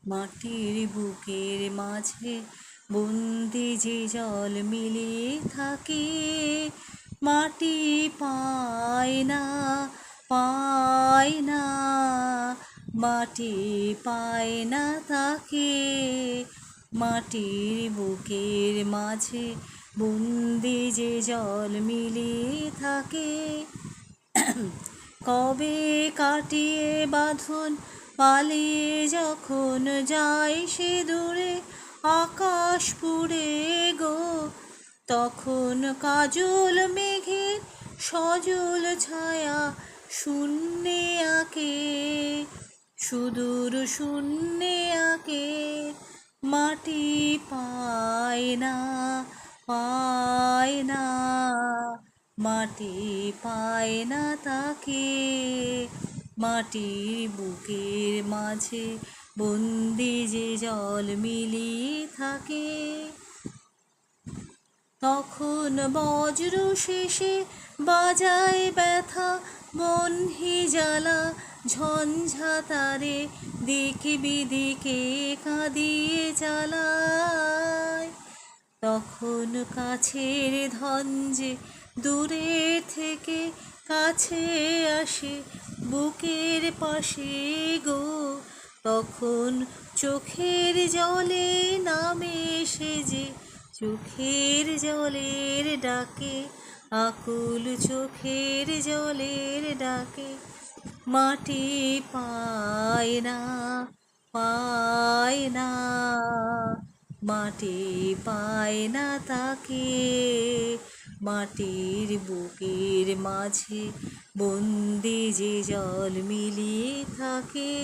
মাটির বুকের মাঝে বন্দি যে জল মিলিয়ে থাকে, মাটি পায় না, পায় না, মাটি পায় না তাকে। মাটির বুকের মাঝে বন্দি যে জল মিলিয়ে থাকে, কবে কাটিয়ে বাঁধন পালিয়ে যখন যায় সে দূরে আকাশ পুড়ে গো, তখন কাজল মেঘের সজল ছায়া শূন্যে আঁকে, সুদূর শূন্যে আঁকে। মাটি পায় না, পায় না, মাটি পায় না তাকে। মাটির বুকের মাঝে বন্দি যে জল মিলিয়ে থাকে, তখন বজ্র শেষে বাজায় ব্যথা বহ্নি জ্বালা ঝঞ্ঝা তারে দিকে বিদিকে কাঁদিয়ে জ্বালায়। তখন কাছের ধন যে দূরে থেকে কাছে আসে বুকের পাশে গো, তখন চোখের জলে নামে সে যে চোখের জলের ডাকে, আকুল চোখের জলের ডাকে। মাটি পায় না, পায় না, মাটি পায় না তাকে। মাটির বুকের মাঝে বন্দি যে জল মিলিয়ে থাকে।